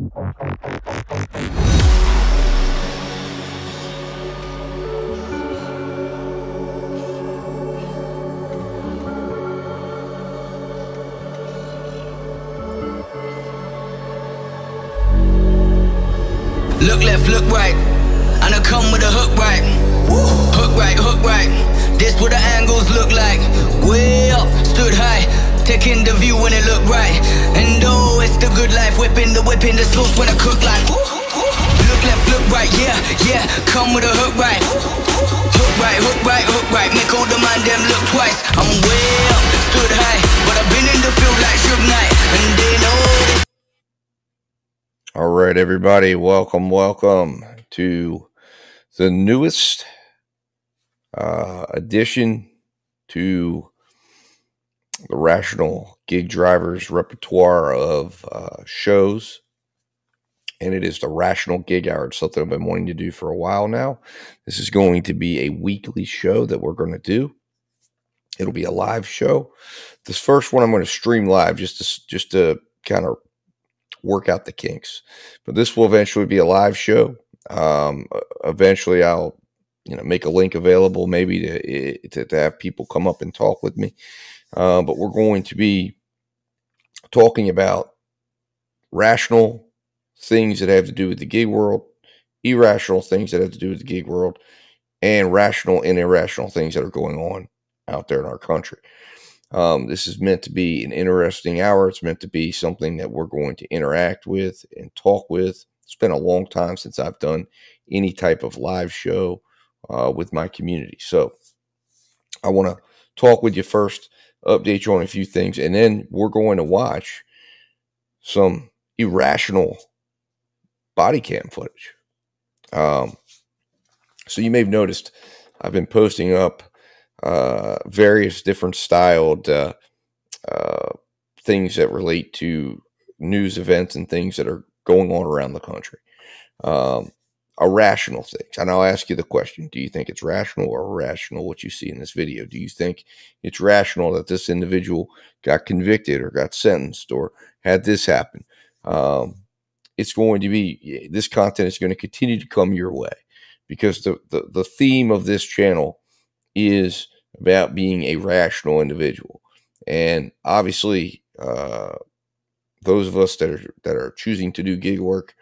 Look left, look right, and I come with a hook right. Hook right, hook right. This what the angles look like. Way up, stood high, taking the view when it look right. And oh, it's the good life, whipping the sauce when I cook like. Look left, look right, yeah, yeah. Come with a hook right. Hook right, hook right, hook right. Make all the man them look twice. I'm way up, stood high, but I've been in the field like Suge Knight, and they know this. All right, everybody, welcome to the newest addition to the Rational Gig Drivers repertoire of shows, and it is the Rational Gig Hour. It's something I've been wanting to do for a while now. This is going to be a weekly show that we're going to do. It'll be a live show. This first one I'm going to stream live just to kind of work out the kinks, but this will eventually be a live show. Eventually I'll make a link available maybe to have people come up and talk with me, but we're going to be talking about rational things that have to do with the gig world, irrational things that have to do with the gig world, and rational and irrational things that are going on out there in our country. This is meant to be an interesting hour. It's meant to be something that we're going to interact with and talk with. It's been a long time since I've done any type of live show with my community. So I want to talk with you first, update you on a few things, and then we're going to watch some irrational body cam footage. So you may have noticed I've been posting up various different styled things that relate to news events and things that are going on around the country. Irrational things. And I'll ask you the question, do you think it's rational or irrational what you see in this video? Do you think it's rational that this individual got convicted or got sentenced or had this happen? It's going to be, this content is going to continue to come your way because the theme of this channel is about being a rational individual. And obviously, those of us that are choosing to do gig work,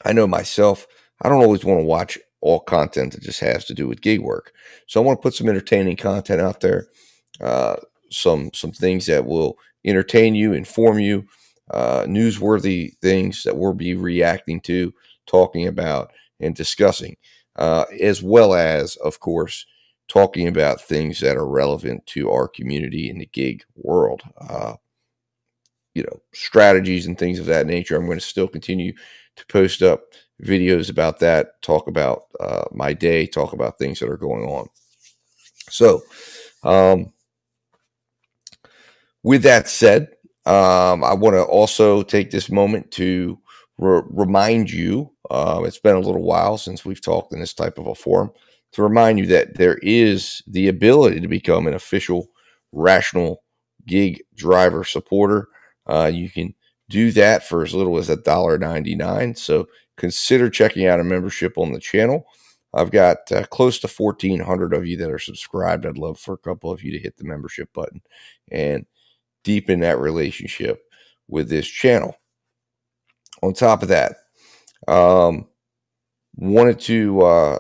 I know myself, I don't always want to watch all content that just has to do with gig work. So I want to put some entertaining content out there, some things that will entertain you, inform you, newsworthy things that we'll be reacting to, talking about, and discussing, as well as, of course, talking about things that are relevant to our community in the gig world, strategies and things of that nature. I'm going to still continue to post up videos about that, talk about my day, talk about things that are going on. So, with that said, I want to also take this moment to remind you, it's been a little while since we've talked in this type of a forum, to remind you that there is the ability to become an official Rational Gig Driver supporter. You can do that for as little as $1.99. So consider checking out a membership on the channel. I've got close to 1,400 of you that are subscribed. I'd love for a couple of you to hit the membership button and deepen that relationship with this channel. On top of that, wanted to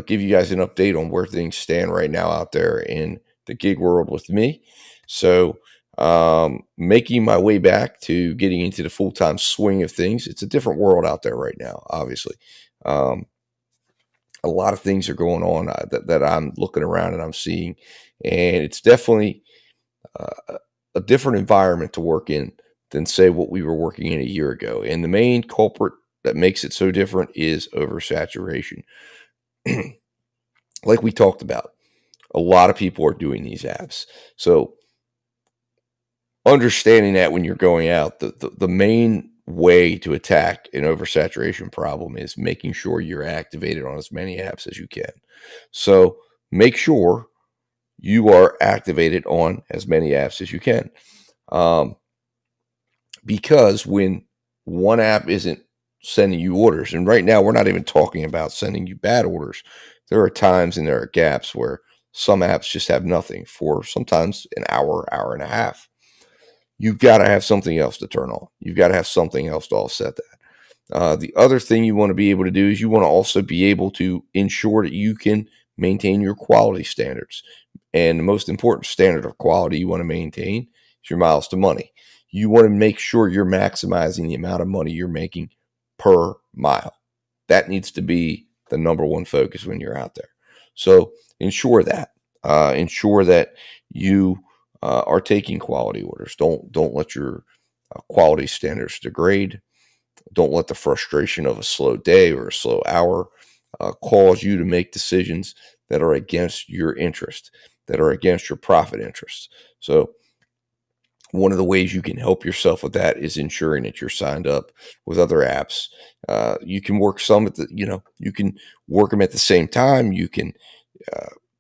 give you guys an update on where things stand right now out there in the gig world with me. So making my way back to getting into the full-time swing of things. It's a different world out there right now, obviously. A lot of things are going on that I'm looking around and I'm seeing, and it's definitely a different environment to work in than, say, what we were working in a year ago. And the main culprit that makes it so different is oversaturation. Like we talked about, a lot of people are doing these apps. So understanding that when you're going out, the main way to attack an oversaturation problem is making sure you're activated on as many apps as you can. So make sure you are activated on as many apps as you can. Because when one app isn't sending you orders. And right now, we're not even talking about sending you bad orders. There are times and there are gaps where some apps just have nothing for sometimes an hour, hour and a half. You've got to have something else to turn on. You've got to have something else to offset that. The other thing you want to be able to do is you want to also be able to ensure that you can maintain your quality standards. And the most important standard of quality you want to maintain is your miles to money. You want to make sure you're maximizing the amount of money you're making per mile. That needs to be the number one focus when you're out there. So ensure that. Ensure that you are taking quality orders. Don't let your quality standards degrade. Don't let the frustration of a slow day or a slow hour cause you to make decisions that are against your interest, that are against your profit interests. So one of the ways you can help yourself with that is ensuring that you're signed up with other apps. You can work some at the, you can work them at the same time. You can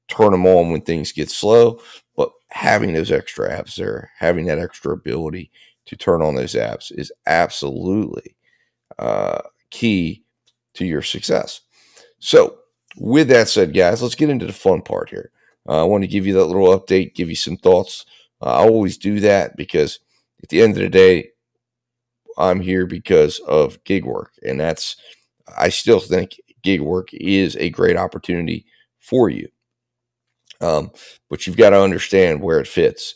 turn them on when things get slow, but having those extra apps there, having that extra ability to turn on those apps is absolutely key to your success. So with that said, guys, let's get into the fun part here. I want to give you that little update, give you some thoughts. I always do that because at the end of the day, I'm here because of gig work. And I still think gig work is a great opportunity for you. But you've got to understand where it fits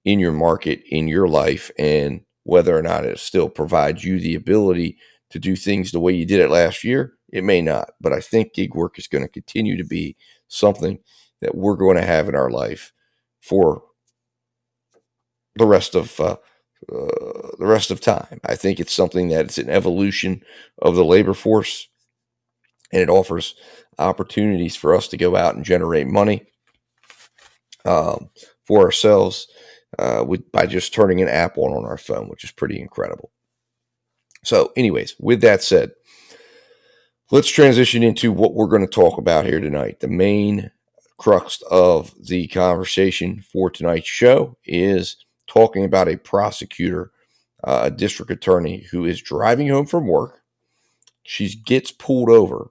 in your market, in your life, and whether or not it still provides you the ability to do things the way you did it last year. It may not, but I think gig work is going to continue to be something that we're going to have in our life for the rest of time. I think it's something that it's an evolution of the labor force, and it offers opportunities for us to go out and generate money for ourselves by just turning an app on our phone, which is pretty incredible. So, anyways, with that said, let's transition into what we're going to talk about here tonight. The main crux of the conversation for tonight's show is talking about a prosecutor, a district attorney who is driving home from work. She gets pulled over,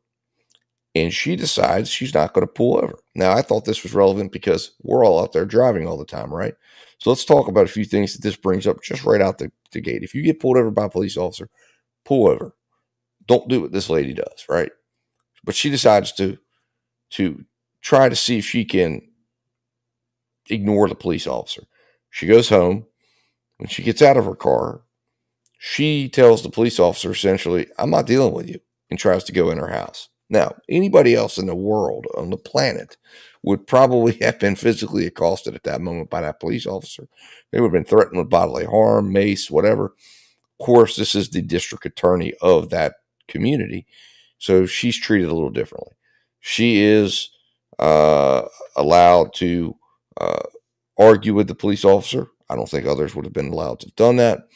and she decides she's not going to pull over. Now, I thought this was relevant because we're all out there driving all the time, right? So let's talk about a few things that this brings up just right out the gate. If you get pulled over by a police officer, pull over. Don't do what this lady does, right? But she decides to try to see if she can ignore the police officer. She goes home. When she gets out of her car, she tells the police officer essentially, "I'm not dealing with you," and tries to go in her house. Now, anybody else in the world, on the planet, would probably have been physically accosted at that moment by that police officer. They would have been threatened with bodily harm, mace, whatever. Of course, this is the district attorney of that community, so she's treated a little differently. She is allowed to argue with the police officer. I don't think others would have been allowed to have done that.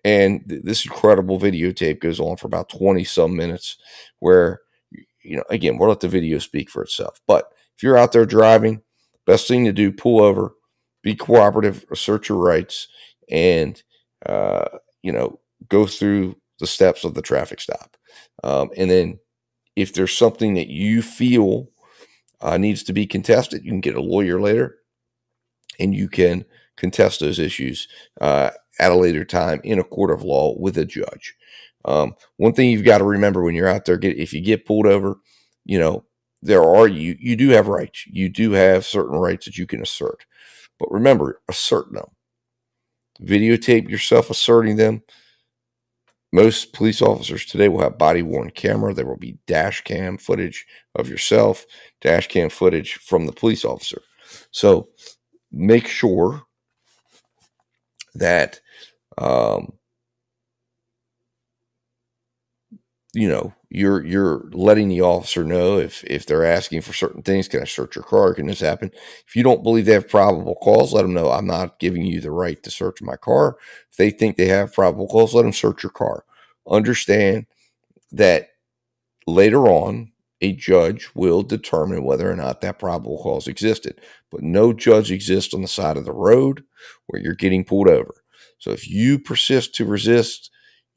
And this incredible videotape goes on for about 20 some minutes where, again, we'll let the video speak for itself. But if you're out there driving, best thing to do, pull over, be cooperative, assert your rights, and, go through the steps of the traffic stop. And then if there's something that you feel needs to be contested, you can get a lawyer later and you can contest those issues at a later time in a court of law with a judge. One thing you've got to remember when you're out there, if you get pulled over, you do have rights. You do have certain rights that you can assert. But remember, assert them. Videotape yourself asserting them. Most police officers today will have body-worn camera. There will be dash cam footage of yourself, dash cam footage from the police officer. So make sure that you're letting the officer know if they're asking for certain things. Can I search your car? Can this happen? If you don't believe they have probable cause, let them know I'm not giving you the right to search my car. If they think they have probable cause, let them search your car. Understand that later on, a judge will determine whether or not that probable cause existed. But no judge exists on the side of the road where you're getting pulled over. So if you persist to resist,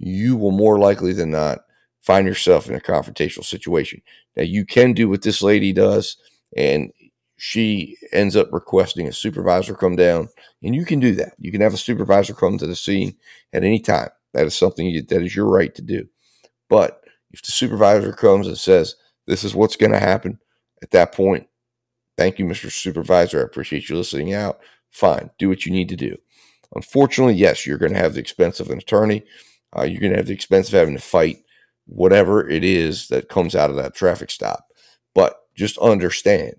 you will more likely than not find yourself in a confrontational situation. Now, you can do what this lady does, and she ends up requesting a supervisor come down, and you can do that. You can have a supervisor come to the scene at any time. That is something that is your right to do. But if the supervisor comes and says, this is what's going to happen, at that point, thank you, Mr. Supervisor. I appreciate you listening out. Fine. Do what you need to do. Unfortunately, yes, you're going to have the expense of an attorney. You're going to have the expense of having to fight whatever it is that comes out of that traffic stop. But just understand,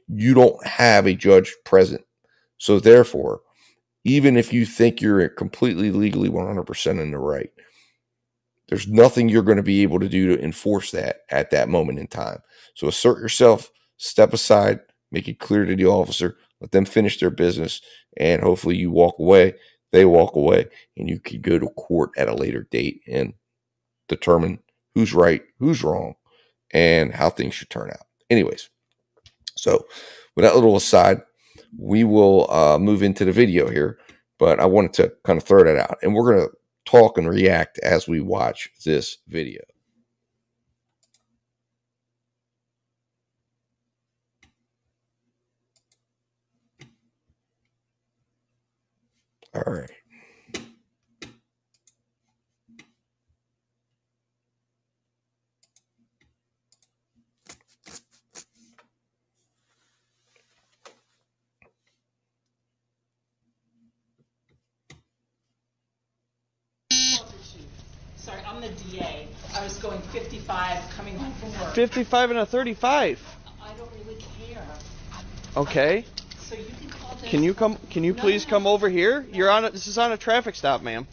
you don't have a judge present. So therefore, even if you think you're completely legally 100% in the right, there's nothing you're going to be able to do to enforce that at that moment in time. So assert yourself, step aside, make it clear to the officer, let them finish their business, and hopefully you walk away, they walk away, and you can go to court at a later date and determine who's right, who's wrong, and how things should turn out. Anyways, so with that little aside, we will move into the video here, but I wanted to kind of throw that out, and we're going to talk and react as we watch this video. All right. Sorry, I'm the DA. I was going 55 coming home from work. 55 and a 35. I don't really care. Okay. So you can call Dennis. Can you please come over here? You're on this is on a traffic stop, ma'am.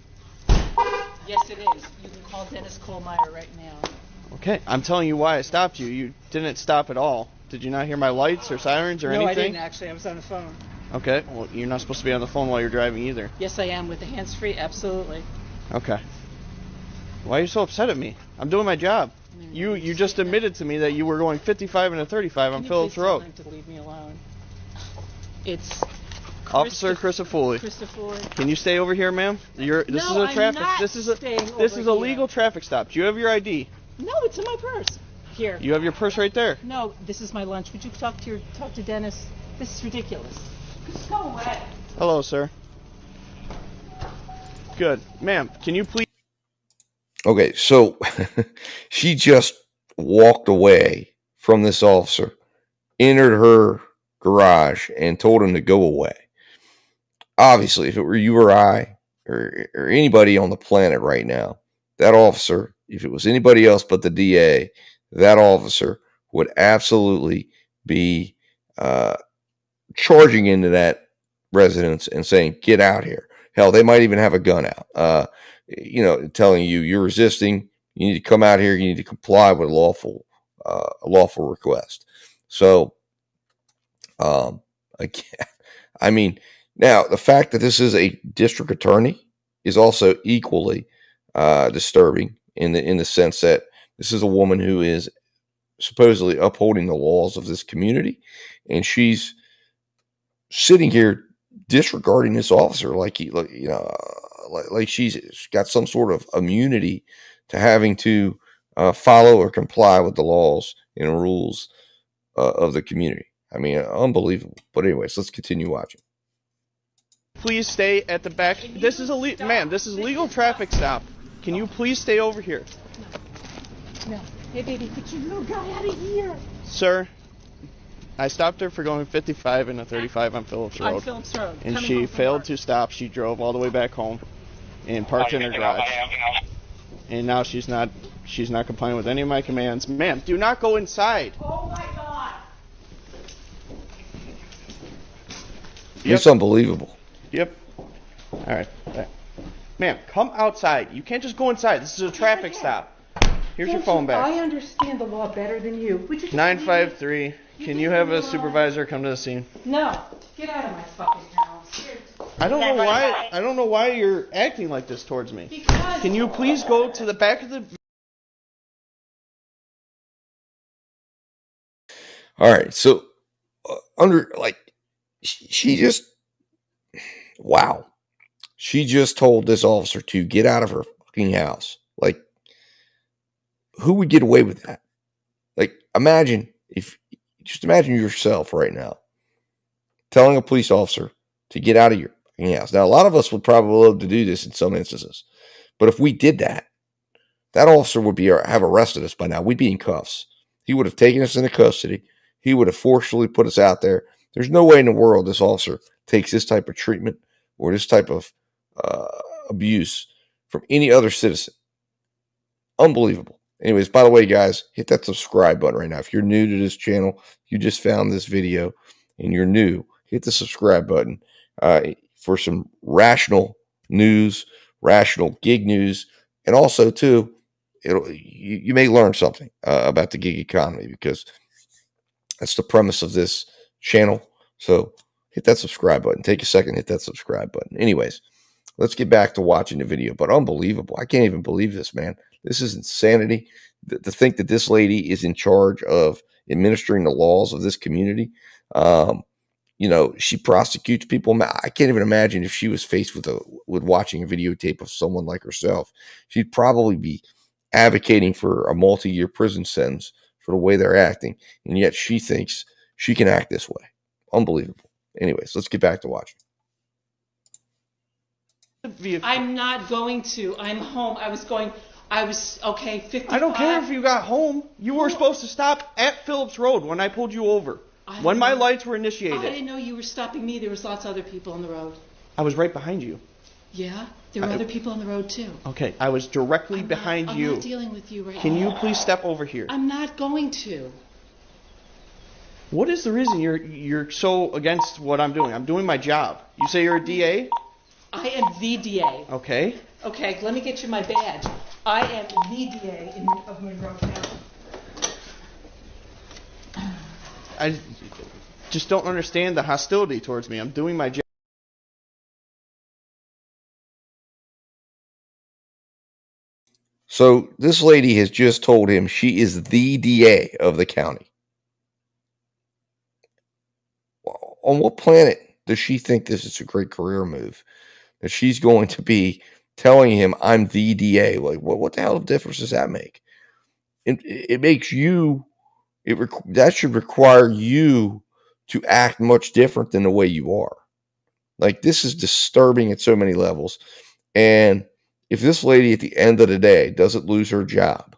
Yes, it is. You can call Dennis Kohlmeyer right now. Okay. I'm telling you why I stopped you. You didn't stop at all. Did you not hear my lights or sirens or anything? No, I didn't actually. I was on the phone. Okay. Well, you're not supposed to be on the phone while you're driving either. Yes, I am with the hands-free. Absolutely. Okay. Why are you so upset at me? I'm doing my job. You just admitted to me that you were going 55 and a 35 on Phillips Road. Can you please tell him to leave me alone? It's Officer Christopher. Can you stay over here, ma'am? This is a traffic. This is a legal traffic stop. Do you have your ID? No, it's in my purse. Here. You have your purse right there. No, this is my lunch. Would you talk to Dennis? This is ridiculous. Just go away. Hello, sir. Good, ma'am. Can you please? Okay, so she just walked away from this officer, entered her garage, and told him to go away. Obviously, if it were you or I or anybody on the planet right now, that officer, if it was anybody else but the DA, that officer would absolutely be charging into that residence and saying, get out here. Hell, they might even have a gun out. Telling you you're resisting, you need to come out here, you need to comply with a lawful request. So, I mean, now the fact that this is a district attorney is also equally disturbing in the sense that this is a woman who is supposedly upholding the laws of this community, and she's sitting here disregarding this officer like she's got some sort of immunity to having to follow or comply with the laws and rules of the community. I mean, unbelievable. But anyways, let's continue watching. Please stay at the back. This is ma'am, this is legal traffic stop. Can you please stay over here? No. Hey, baby, get your little guy out of here. Sir, I stopped her for going 55 and a 35 on Phillips Road. On Phillips Road. And she failed to stop. She drove all the way back home and parked in her garage. And now she's not complying with any of my commands. Ma'am, do not go inside. Oh my God. Yep. It's unbelievable. Yep. All right. Ma'am, come outside. You can't just go inside. This is a traffic stop. Here's your phone back. I understand the law better than you. Would you just 953. Can you have a supervisor come to the scene? No. Get out of my fucking house. I don't know why you're acting like this towards me. Because Can you please go to the back of the... All right, so she just, wow. She just told this officer to get out of her fucking house. Like, who would get away with that? Like, just imagine yourself right now telling a police officer to get out of your fucking house. Now, a lot of us would probably love to do this in some instances, but if we did that, that officer would have arrested us by now. We'd be in cuffs. He would have taken us into custody. He would have forcefully put us out there. There's no way in the world this officer takes this type of treatment or this type of abuse from any other citizen. Unbelievable. Anyways, by the way, guys, hit that subscribe button right now. If you're new to this channel, you just found this video and you're new, hit the subscribe button for some rational news, rational gig news, and also, too, you may learn something about the gig economy, because that's the premise of this channel. So hit that subscribe button. Take a second, hit that subscribe button. Anyways, let's get back to watching the video. But unbelievable. I can't even believe this, man. This is insanity. To think that this lady is in charge of administering the laws of this community. You know, she prosecutes people. I can't even imagine if she was faced with watching a videotape of someone like herself. She'd probably be advocating for a multi-year prison sentence for the way they're acting, and yet she thinks she can act this way. Unbelievable. Anyways, let's get back to watching. I'm not going to. I'm home. Okay, 55. I don't care if you got home. You were supposed to stop at Phillips Road when I pulled you over. When my lights were initiated. I didn't know you were stopping me. There was lots of other people on the road. I was right behind you. Yeah? There were other people on the road, too. Okay, I was directly behind you. I'm not dealing with you right now. Can you please step over here? I'm not going to. What is the reason you're so against what I'm doing? I'm doing my job. You say you're a DA? I am the DA. Okay. Okay, let me get you my badge. I am the DA of Monroe County. I just don't understand the hostility towards me. I'm doing my job. So this lady has just told him she is the DA of the county. On what planet does she think this is a great career move? That she's going to be telling him, I'm the DA. Like, what the hell of difference does that make? It makes you, that should require you to act much different than the way you are. Like, this is disturbing at so many levels. And if this lady at the end of the day doesn't lose her job,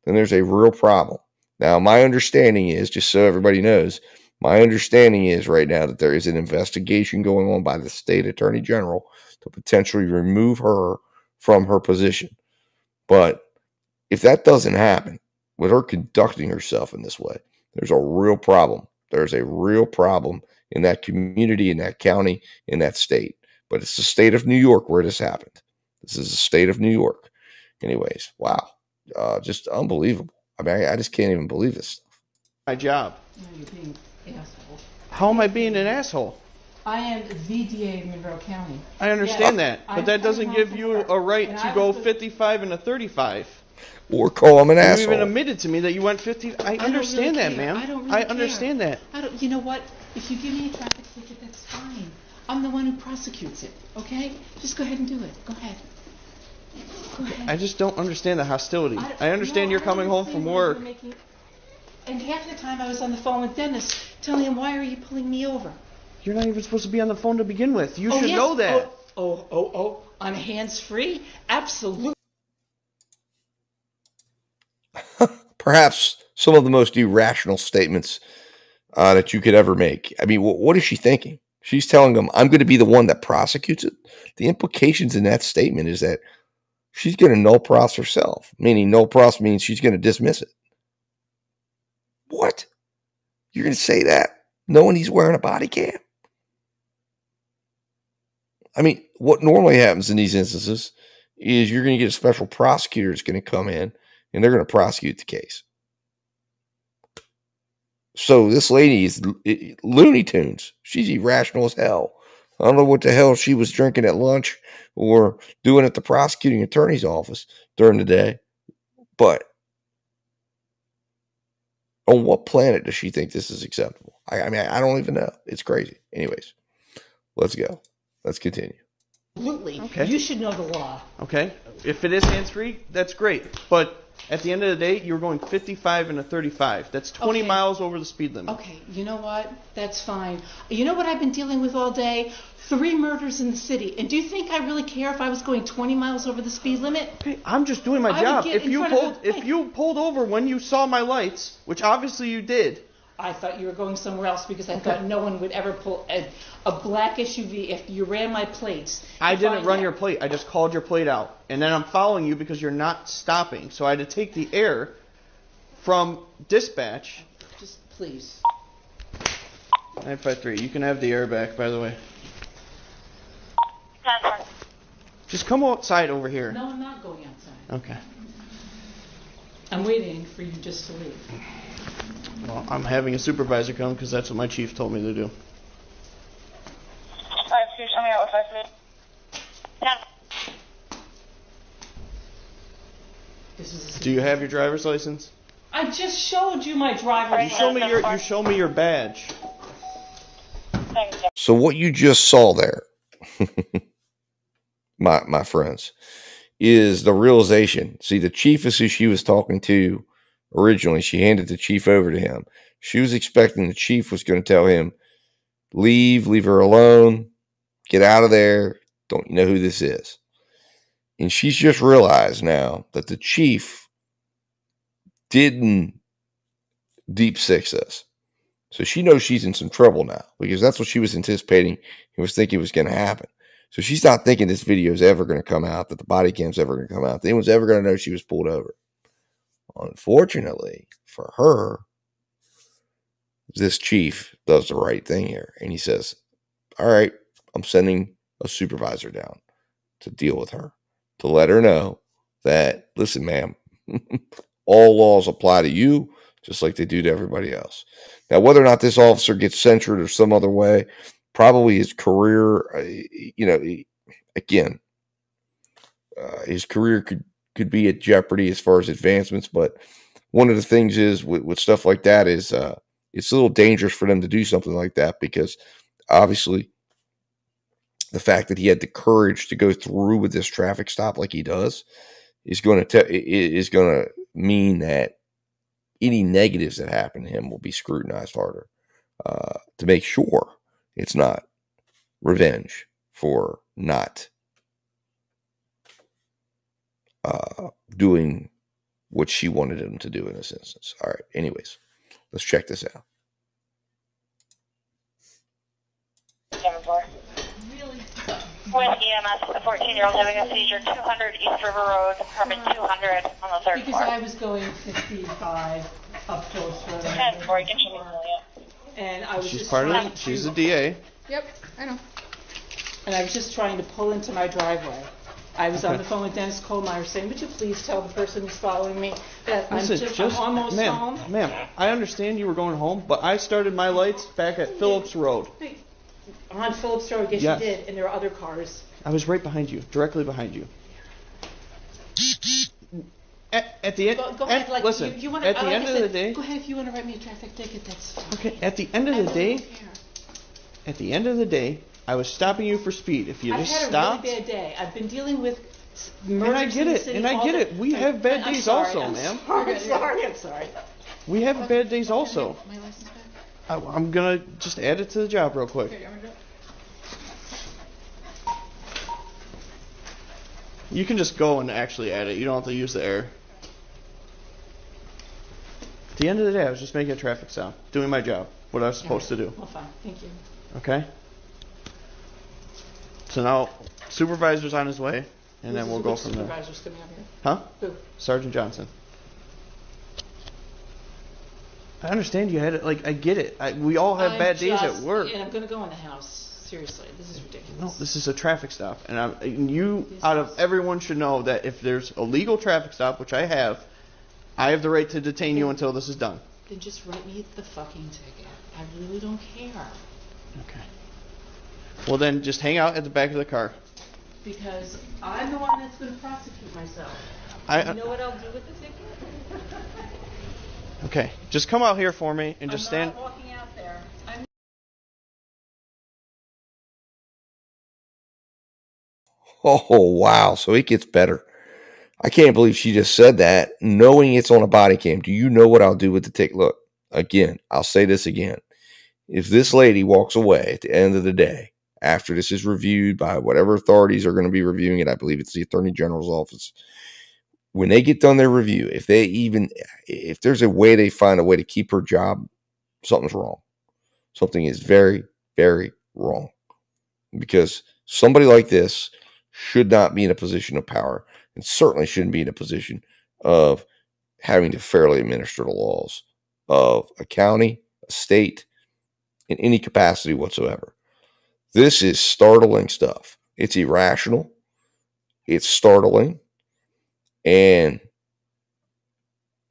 then there's a real problem. Now, my understanding is, just so everybody knows, my understanding is right now that there is an investigation going on by the state attorney general to potentially remove her from her position. But if that doesn't happen, with her conducting herself in this way, there's a real problem. There's a real problem in that community, in that county, in that state. But it's the state of New York where this happened. This is the state of New York. Anyways, wow. Just unbelievable. I mean, I just can't even believe this stuff. My job. No, you're being an asshole. How am I being an asshole? I am the DA of Monroe County. I understand that, but that doesn't give you a right to go 55 and a 35. Or call him an asshole. You even admitted to me that you went 50. I understand that, ma'am. I understand that. You know what? If you give me a traffic ticket, that's fine. I'm the one who prosecutes it, okay? Just go ahead and do it. Go ahead. Go ahead. I just don't understand the hostility. I understand you're coming home from work. And half the time I was on the phone with Dennis telling him, why are you pulling me over? You're not even supposed to be on the phone to begin with. You should know that. I'm hands-free? Absolutely. Perhaps some of the most irrational statements that you could ever make. I mean, what is she thinking? She's telling him, I'm going to be the one that prosecutes it. The implications in that statement is that she's going to null pros herself, meaning null pros means she's going to dismiss it. What? You're going to say that knowing he's wearing a body cam? I mean, what normally happens in these instances is you're going to get a special prosecutor that's going to come in and they're going to prosecute the case. So this lady is Looney Tunes. She's irrational as hell. I don't know what the hell she was drinking at lunch or doing at the prosecuting attorney's office during the day. But on what planet does she think this is acceptable? I mean, I don't even know. It's crazy. Anyways, let's go. Let's continue. Absolutely. Okay. You should know the law. Okay. If it is hands-free, that's great. But at the end of the day, you were going 55 and a 35. That's 20 miles over the speed limit. Okay, you know what? That's fine. You know what I've been dealing with all day? 3 murders in the city. And do you think I really care if I was going 20 miles over the speed limit? Okay, I'm just doing my job. If you pulled over when you saw my lights, which obviously you did. I thought you were going somewhere else because I thought no one would ever pull a black SUV if you ran my plates. I didn't run your plate. I just called your plate out. And then I'm following you because you're not stopping. So I had to take the air from dispatch. Just please. 953. You can have the air back, by the way. Just come outside over here. No, I'm not going outside. Okay. I'm waiting for you just to leave. Well, I'm having a supervisor come because that's what my chief told me to do. Alright, so you're coming out with 5 feet. Do you have your driver's license? I just showed you my driver's license. You show me your badge. So what you just saw there, my friends, is the realization. See, the chief is who she was talking to originally. She handed the chief over to him. She was expecting the chief was going to tell him, leave her alone, get out of there, don't you know who this is? And she's just realized now that the chief didn't deep six this. So she knows she's in some trouble now because that's what she was anticipating and was thinking was going to happen. So she's not thinking this video is ever going to come out, that the body cam's ever going to come out, that anyone's ever going to know she was pulled over. Unfortunately for her, this chief does the right thing here. And he says, all right, I'm sending a supervisor down to deal with her, to let her know that, listen, ma'am, all laws apply to you just like they do to everybody else. Now, whether or not this officer gets censured or some other way, probably his career, his career could be at jeopardy as far as advancements. But one of the things is with stuff like that is it's a little dangerous for them to do something like that because obviously the fact that he had the courage to go through with this traffic stop like he does is going to mean that any negatives that happen to him will be scrutinized harder to make sure it's not revenge for not doing what she wanted him to do in this instance. All right. Anyways, let's check this out. 7-4. With EMS, a 14-year-old having a seizure, 200 East River Road, apartment 200 on the 3rd floor. Because I was going 55 up Phillips Road. 10-4, get you and I was She's just part of it. She's a DA. Yep, I know. And I was just trying to pull into my driveway. I was on the phone with Dennis Kohlmeyer saying, would you please tell the person who's following me that I'm almost home? Ma'am, I understand you were going home, but I started my lights back at Phillips Road. On Phillips Road, yes, you did, and there are other cars. I was right behind you, directly behind you. At the end, go ahead, like, listen. At the end of the day, go ahead if you want to write me a traffic ticket. That's fine. Okay. At the end of the day, I was stopping you for speed. If you just stopped. I've had a really bad day. I've been dealing with murders. And I get it. We have bad days also, ma'am. I'm sorry. We have bad days also. My license back? I'm gonna just add it to the job real quick. Okay, I'm gonna do it. You can just go and actually add it. You don't have to use the air. At the end of the day, I was just making a traffic stop, doing my job, what I was supposed to do. Well, fine. Thank you. Okay? So now, supervisor's on his way, and then we'll go from there. Supervisor's coming up here. Huh? Who? Sergeant Johnson. I understand you had it. Like, I get it. We all have bad days at work. And I'm going to go in the house. Seriously, this is ridiculous. No, this is a traffic stop. And you, out of everyone, should know that if there's a legal traffic stop, which I have the right to detain you until this is done. Then just write me the fucking ticket. I really don't care. Okay. Well, then just hang out at the back of the car. Because I'm the one that's going to prosecute myself. You know what I'll do with the ticket? Okay. Just come out here for me and just stand. I'm not walking out there. Oh, wow. So it gets better. I can't believe she just said that, knowing it's on a body cam. Do you know what I'll do with the ticket? Look, again, I'll say this again. If this lady walks away at the end of the day, after this is reviewed by whatever authorities are going to be reviewing it, I believe it's the Attorney General's office, when they get done their review, if there's a way they find a way to keep her job, something's wrong. Something is very, very wrong. Because somebody like this should not be in a position of power, and certainly shouldn't be in a position of having to fairly administer the laws of a county, a state, in any capacity whatsoever. This is startling stuff. It's irrational. It's startling. And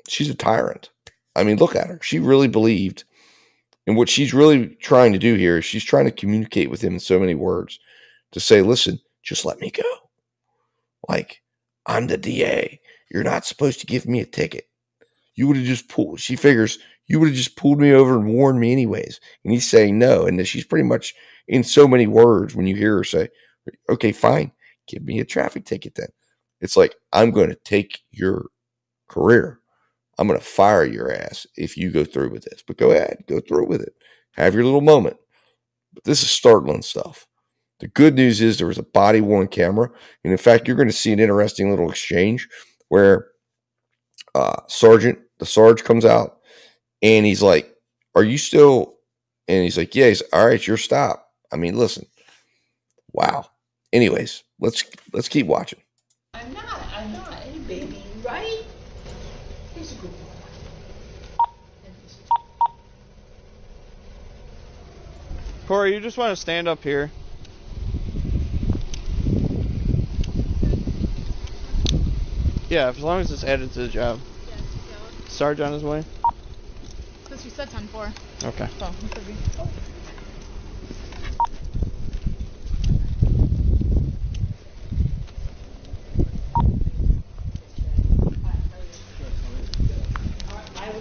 she's a tyrant. I mean, look at her. She really believed. And what she's really trying to do here is she's trying to communicate with him in so many words to say, listen, just let me go. Like, I'm the DA. You're not supposed to give me a ticket. You would have just pulled. She figures you would have just pulled me over and warned me anyways. And he's saying no. And she's pretty much in so many words when you hear her say, okay, fine, give me a traffic ticket then. It's like, I'm going to take your career. I'm going to fire your ass if you go through with this. But go ahead, go through with it. Have your little moment. But this is startling stuff. The good news is there was a body-worn camera. And in fact, you're going to see an interesting little exchange where the Sarge comes out and he's like, are you still? And he's like, yeah. He's all right, your stop. I mean, listen. Wow. Anyways, let's keep watching. I'm not. Hey, baby, right? He's a good boy. Corey, you just want to stand up here. Yeah, as long as it's added to the job. Yes, yeah. Sarge on his way? Because you said 10-4. Okay. So, it could be.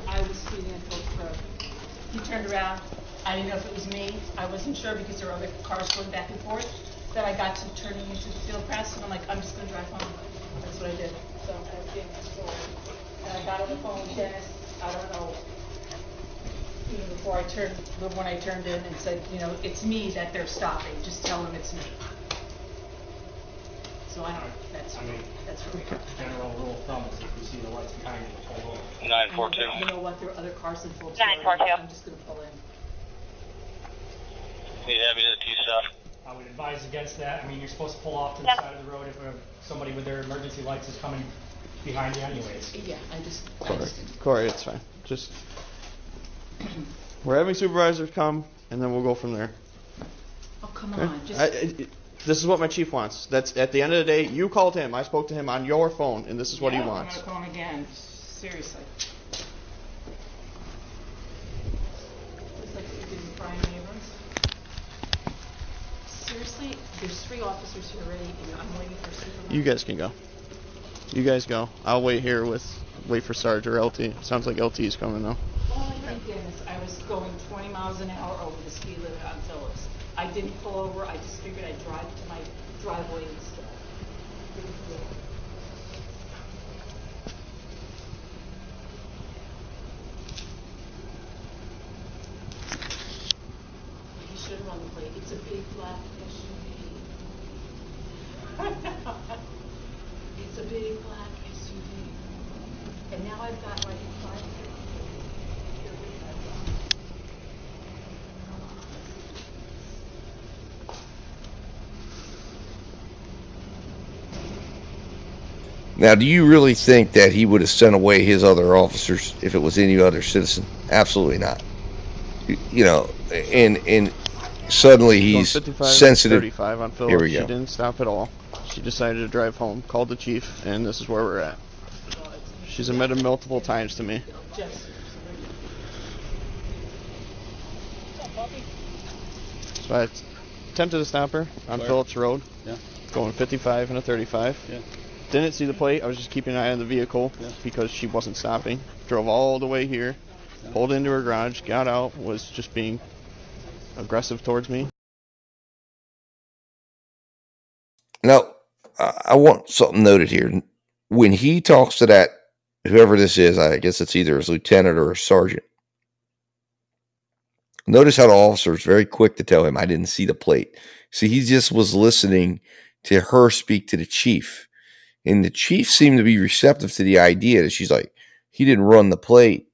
I was speeding in Phillips Road. He turned around. I didn't know if it was me. I wasn't sure because there were other cars going back and forth. Then I got to turning into the field press, and I'm like, I'm just going to drive home. That's what I did. So I was getting my story. And I got on the phone with Dennis. I don't know, even before when I turned in and said, you know, it's me that they're stopping. Just tell them it's me. So I don't know. That's what we are. General rule of thumb is if you see the lights behind you, pull over. 942. You know what? There are other cars in Phillips. 942. I'm just going to pull in. Need heavy duty stuff. I would advise against that. I mean, you're supposed to pull off to the side of the road if somebody with their emergency lights is coming behind you anyways. Yeah, I just Corey, it's fine. Just, we're having supervisors come, and then we'll go from there. Oh, come Okay? on. Just, this is what my chief wants. That's at the end of the day. You called him. I spoke to him on your phone, and this is what he wants. I'm going to call him again. Seriously. It's like you did with Brian Abrams. Seriously, there's 3 officers here already, and I'm waiting for supervisor. You guys can go. You guys go. I'll wait here wait for Sarge or LT. Sounds like LT is coming though. Oh my goodness, I was going 20 miles an hour over the speed limit on Phillips. I didn't pull over. I just figured I'd drive to my driveway instead. You should run the plate. It's a big black SUV. It's a big black SUV. And now I've got like 5. Now, do you really think that he would have sent away his other officers if it was any other citizen? Absolutely not. You know, and suddenly he's 55, sensitive. 35 on Phillips. Here we go. She didn't stop at all. She decided to drive home. Called the chief, and this is where we're at. She's admitted multiple times to me. So I attempted to stop her on Phillips Road, going 55 and a 35. Yeah. Didn't see the plate. I was just keeping an eye on the vehicle because she wasn't stopping. Drove all the way here, pulled into her garage, got out, was just being aggressive towards me. Now, I want something noted here. When he talks to that, whoever this is, I guess it's either his lieutenant or a sergeant. Notice how the officer is very quick to tell him, I didn't see the plate. See, he just was listening to her speak to the chief. And the chief seemed to be receptive to the idea that she's like, he didn't run the plate.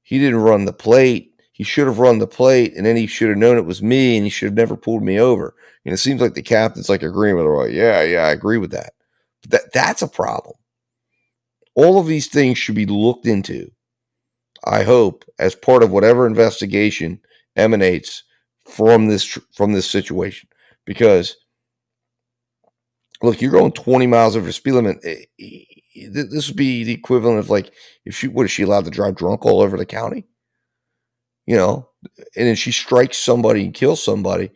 He didn't run the plate. He should have run the plate, and then he should have known it was me, and he should have never pulled me over. And it seems like the captain's like agreeing with her, like, yeah, I agree with that. But that's a problem. All of these things should be looked into, I hope, as part of whatever investigation emanates from this situation. Because, look, you're going 20 miles over the speed limit. This would be the equivalent of like, is she allowed to drive drunk all over the county? You know, and then she strikes somebody and kills somebody.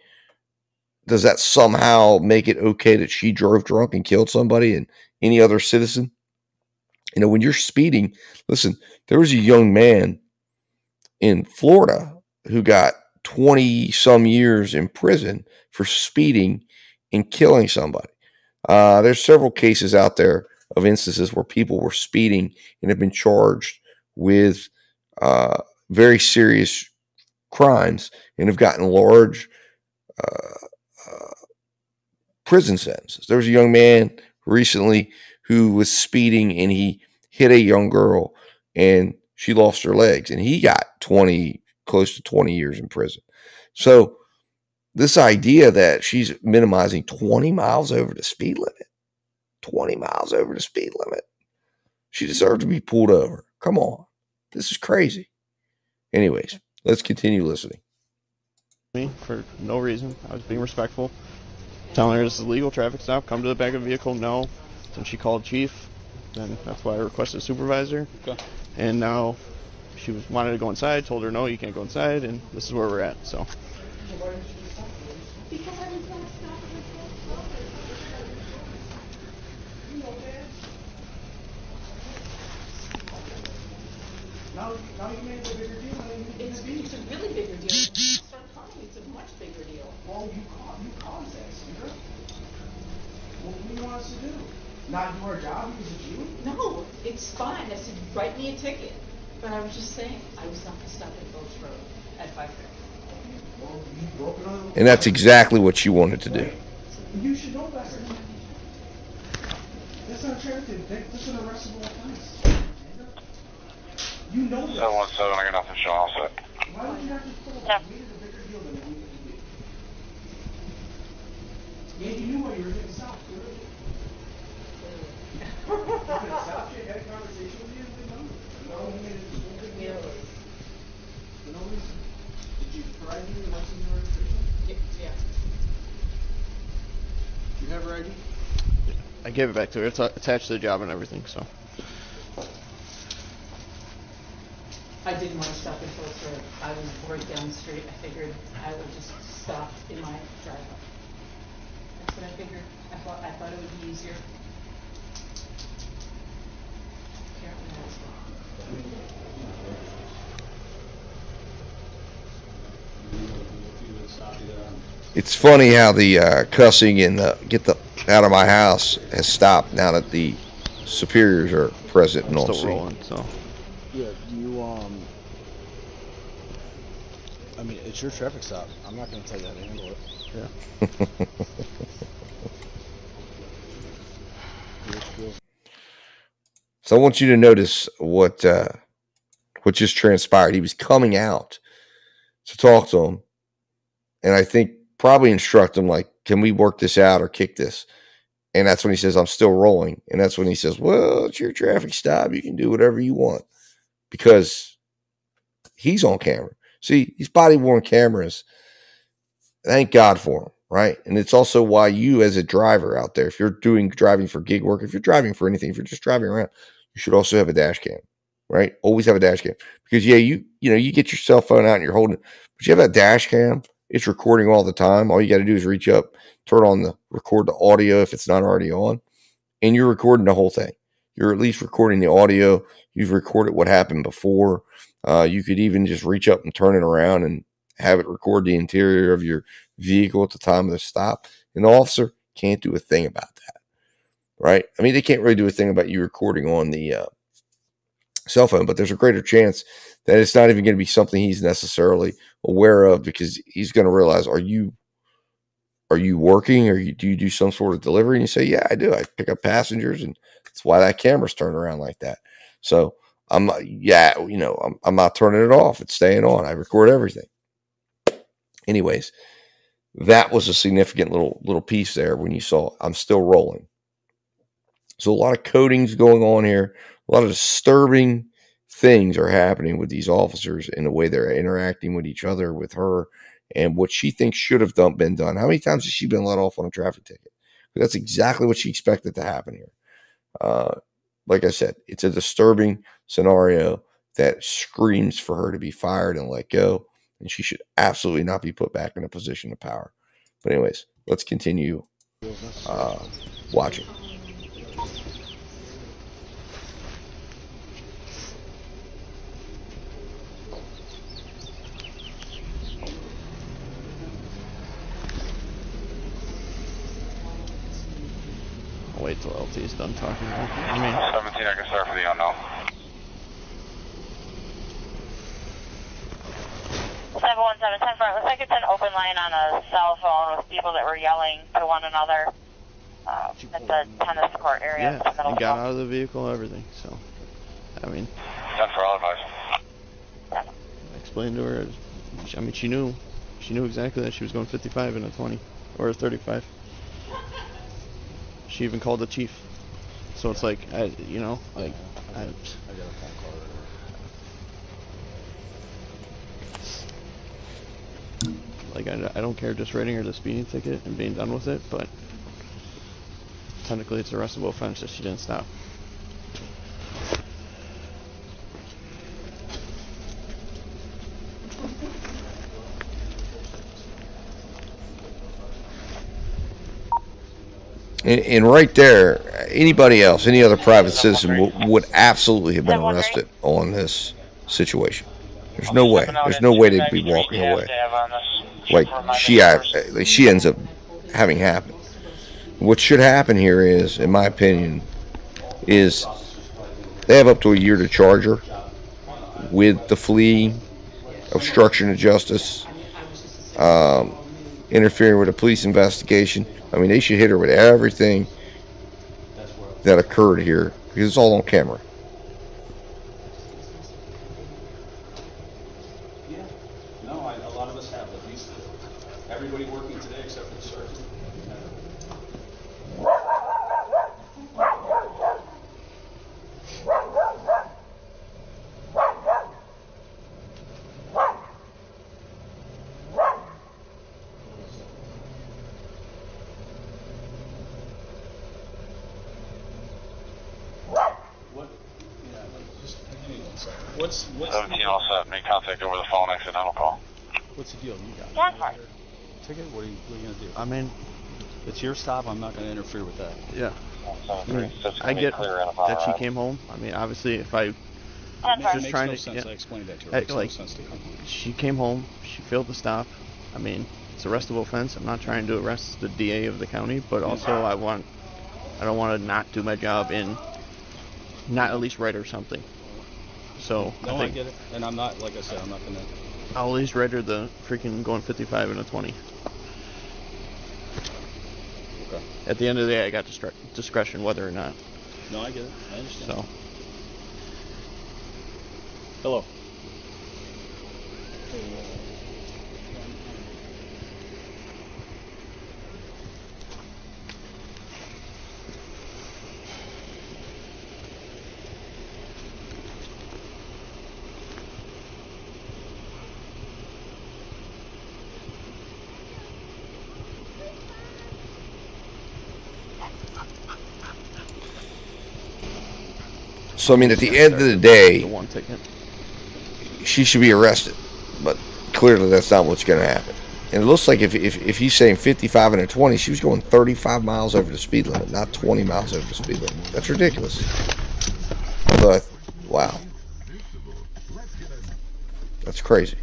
Does that somehow make it okay that she drove drunk and killed somebody and any other citizen? You know, when you're speeding, listen, there was a young man in Florida who got 20 some years in prison for speeding and killing somebody. There's several cases out there of instances where people were speeding and have been charged with very serious crimes and have gotten large prison sentences. There was a young man recently who was speeding and he hit a young girl and she lost her legs and he got close to 20 years in prison. So this idea that she's minimizing 20 miles over the speed limit, 20 miles over the speed limit, she deserved to be pulled over. Come on. This is crazy. Anyways, let's continue listening. Me for no reason. I was being respectful. Telling her this is a legal traffic stop. Come to the back of the vehicle. No. Then she called chief. Then that's why I requested a supervisor. Okay. And now she wanted to go inside. Told her no, you can't go inside. And this is where we're at. So. Now you made it a bigger deal. It's a really bigger deal. Start calling it's a much bigger deal. Well, you caused that, Sandra. What do you want us to do? Not do our job because of you? No, it's fine. I said, write me a ticket. But I was just saying, I was not going to stop at Gulch Road at 5:30. Well, you broke another rule. And that's exactly what you wanted to do. You should know better. That's not attractive. That's an arrestable offense. You know this. 717, I got nothing showing all set. Why would you have to pull up? We did a bigger deal than we did. Yeah, you knew why you were getting stopped, clearly. You could have stopped you, had a conversation with you, and been done. No, you made it just one big deal. For no reason. Did you provide you the license and registration? Yeah. You have her ID? I gave it back to her. It's attached to the job and everything, so. I didn't want to stop until I was right down the street. I figured I would just stop in my driveway. That's what I figured. I thought it would be easier. Apparently I was wrong. It's funny how the cussing and the get the out of my house has stopped now that the superiors are present and on Still scene. rolling, so. Yeah, I mean, it's your traffic stop. I'm not going to tell you how to handle it. Yeah. So I want you to notice what just transpired. He was coming out to talk to him, and I think probably instruct him like, "Can we work this out or kick this?" And that's when he says, "I'm still rolling." And that's when he says, "Well, it's your traffic stop. You can do whatever you want," because he's on camera. See, these body-worn cameras, thank God for them, right? And it's also why you as a driver out there, if you're driving for gig work, if you're driving for anything, if you're just driving around, you should also have a dash cam, right? Always have a dash cam. Because, yeah, you get your cell phone out and you're holding it, but you have that dash cam, it's recording all the time. All you got to do is reach up, record the audio if it's not already on, and you're recording the whole thing. You're at least recording the audio. You've recorded what happened before. You could even just reach up and turn it around and have it record the interior of your vehicle at the time of the stop. And the officer can't do a thing about that. right? I mean, they can't really do a thing about you recording on the cell phone, but there's a greater chance that it's not even going to be something he's necessarily aware of, because he's going to realize, are you working, or do you do some sort of delivery? And you say, yeah, I do. I pick up passengers, and that's why that camera's turned around like that. So I'm not turning it off. It's staying on. I record everything. Anyways, that was a significant little piece there when you saw I'm still rolling. So a lot of codings going on here. A lot of disturbing things are happening with these officers in the way they're interacting with each other, with her, and what she thinks should have been done. How many times has she been let off on a traffic ticket? That's exactly what she expected to happen here. Like I said, it's a disturbing scenario that screams for her to be fired and let go, and she should absolutely not be put back in a position of power. But anyways, let's continue watching. I'll wait till LT's done talking. I mean, 17, I can start for the unknown. 717, 10 front. Looks like it's an open line on a cell phone with people that were yelling to one another at the tennis court area. Yeah, and got out of the vehicle, everything. So, I mean, 10 for all advice. I explained to her. I mean, she knew exactly that she was going 55 in a 20 or a 35. She even called the chief. So it's like, I got a phone call. Like, I don't care just writing her the speeding ticket and being done with it, but technically it's a arrestable offense if she didn't stop. And right there, anybody else, any other private citizen would absolutely have been arrested on this situation. There's no way. There's no way they'd be walking away like she ends up having happened. What should happen here is, in my opinion, is they have up to a year to charge her with the fleeing, obstruction of justice, interfering with a police investigation. I mean, they should hit her with everything that occurred here, because it's all on camera. Yeah. No, a lot of us have. At least everybody working today except for the sergeant. What's 17 all set. Make contact over the phone. Accidental call. What's the deal? You got a ticket? What are you gonna do? I mean, It's your stop. I'm not gonna interfere with that. yeah. I get that she came home. I mean, obviously, if I That just makes trying no to sense. yeah. I explained that to her. It makes Like, no sense to come home. she came home. She failed to stop. I mean, it's an arrestable offense. I'm not trying to arrest the DA of the county, but also I don't want to not do my job and not at least write her something. So No, I I get it. And I'm not, like I said, I'm not gonna. I'll at least write her the freaking going 55 and a 20. Okay. At the end of the day, I got discretion whether or not. No, I get it. I understand. So. Hello. So, I mean, at the end of the day, The one ticket. she should be arrested. But clearly that's not what's going to happen. And it looks like if he's saying 55 and a 20, she was going 35 miles over the speed limit, not 20 miles over the speed limit. That's ridiculous. Although, wow. That's crazy.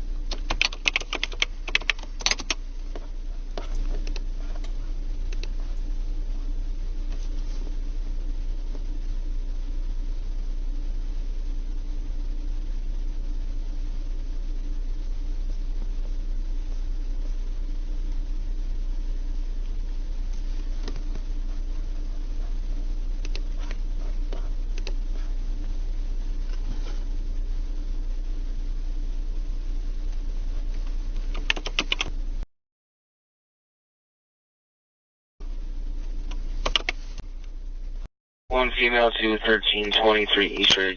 One female to 1323 Eastern.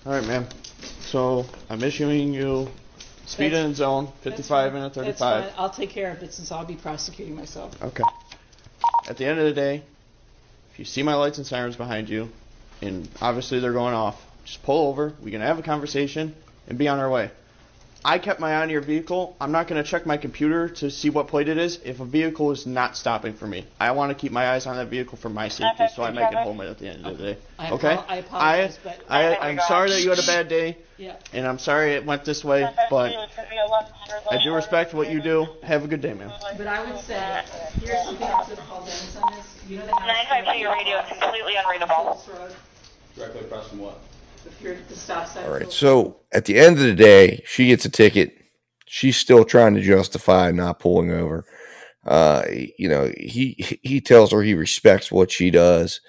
All right, ma'am. So I'm issuing you speed in zone 55 and a 35. That's fine. I'll take care of it since I'll be prosecuting myself. Okay. At the end of the day, if you see my lights and sirens behind you, and obviously they're going off, just pull over. We can have a conversation and be on our way. I kept my eye on your vehicle. I'm not going to check my computer to see what plate it is if a vehicle is not stopping for me. I want to keep my eyes on that vehicle for my safety, so I make it home at the end of the day. Okay? I apologize, but I'm sorry that you had a bad day, yeah. and I'm sorry it went this way, but I do respect what you do. Have a good day, ma'am. But I would say, here's something else to call Dennis on this. You know the house 952, your radio is completely unreadable. Directly across from what? The stop sign. All right. So at the end of the day, she gets a ticket. She's still trying to justify not pulling over. He tells her he respects what she does.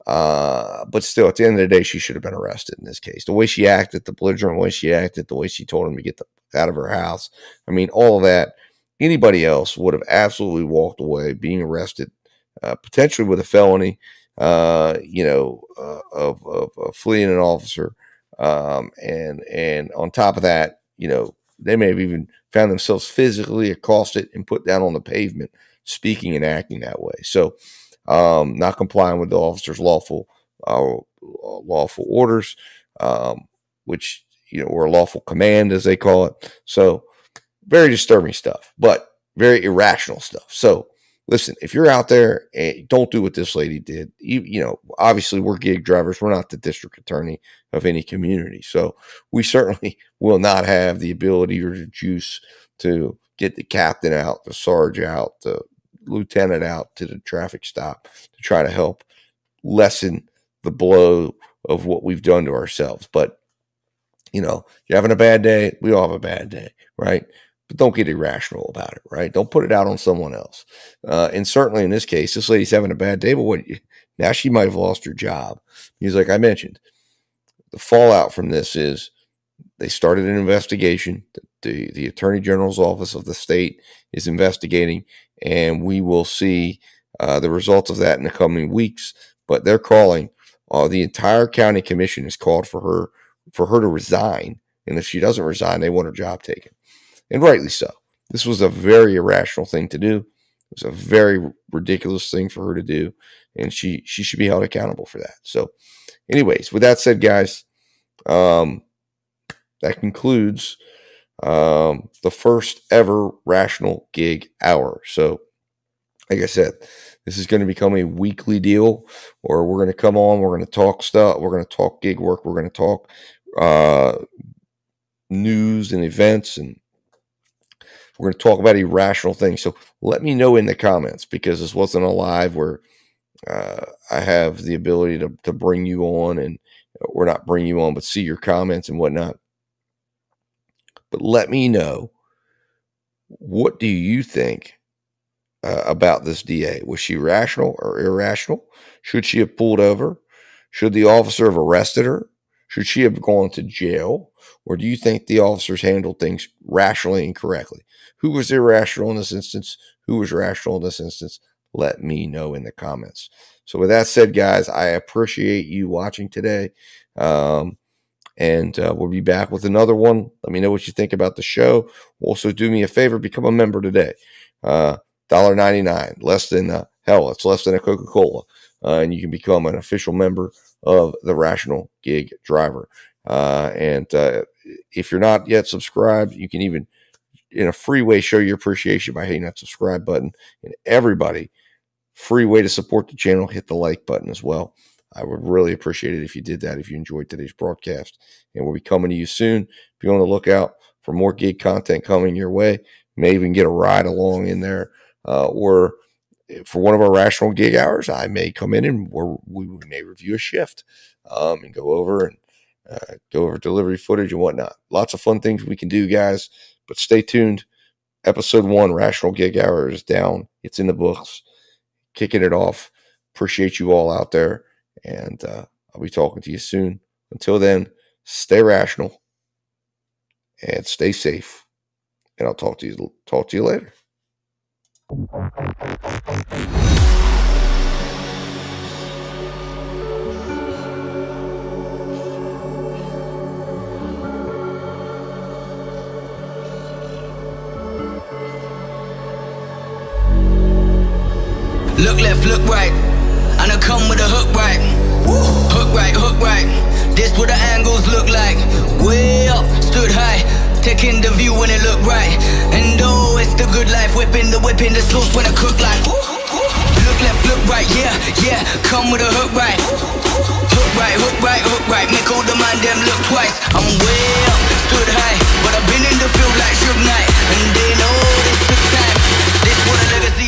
But still, at the end of the day, she should have been arrested in this case. The way she acted, the belligerent way she acted, the way she told him to get out of her house. I mean, all of that. Anybody else would have absolutely walked away, being arrested, potentially with a felony. Of fleeing an officer, and on top of that, they may have even found themselves physically accosted and put down on the pavement, speaking and acting that way. So, not complying with the officer's lawful orders, which or lawful command as they call it. So, very disturbing stuff, but very irrational stuff. So. Listen, if you're out there, don't do what this lady did. Obviously we're gig drivers. We're not the district attorney of any community. So we certainly will not have the ability or the juice to get the captain out, the sergeant out, the lieutenant out to the traffic stop to try to help lessen the blow of what we've done to ourselves. But, you're having a bad day. We all have a bad day, right? But don't get irrational about it, right? Don't put it out on someone else. And certainly in this case, this lady's having a bad day, but now she might have lost her job. Because like I mentioned, the fallout from this is they started an investigation. The Attorney General's office of the state is investigating, and we will see the results of that in the coming weeks. But they're calling, the entire county commission has called for her to resign. And if she doesn't resign, they want her job taken. And rightly so. This was a very irrational thing to do. It was a very ridiculous thing for her to do. And she should be held accountable for that. So anyways, with that said, guys, that concludes the first ever Rational Gig Hour. So like I said, this is going to become a weekly deal where we're going to come on. We're going to talk stuff. We're going to talk gig work. We're going to talk news and events, and we're going to talk about irrational things. So let me know in the comments, because this wasn't a live where I have the ability to bring you on, and or not bring you on, but see your comments and whatnot. But let me know, what do you think about this DA? Was she rational or irrational? Should she have pulled over? Should the officer have arrested her? Should she have gone to jail? Or do you think the officers handled things rationally and correctly? Who was irrational in this instance? Who was rational in this instance? Let me know in the comments. So with that said, guys, I appreciate you watching today. And we'll be back with another one. Let me know what you think about the show. Also, do me a favor, become a member today. $1.99, less than hell, it's less than a Coca-Cola. And you can become an official member of the Rational Gig Driver. And if you're not yet subscribed, you can even, in a free way, show your appreciation by hitting that subscribe button. And everybody, free way to support the channel, hit the like button as well. I would really appreciate it if you did that, if you enjoyed today's broadcast. And we'll be coming to you soon. Be on the lookout for more gig content coming your way. You may even get a ride along in there. Or for one of our Rational Gig Hours, I may come in and we may review a shift and go over delivery footage and whatnot. Lots of fun things we can do, guys. But stay tuned. episode 1, Rational Gig Hour, is down. It's in the books. Kicking it off. Appreciate you all out there. And I'll be talking to you soon. Until then, stay rational and stay safe. And I'll talk to you later. Look left, look right, and I come with a hook right. Hook right, hook right. This what the angles look like. Way up, stood high, taking the view when it look right. And oh, it's the good life, whipping the sauce when I cook like. Look left, look right, yeah, yeah. Come with a hook right. Hook right, hook right, hook right. Make all the man them look twice. I'm way up, stood high, but I've been in the field like Suge Knight, and they know this took time. This what a legacy.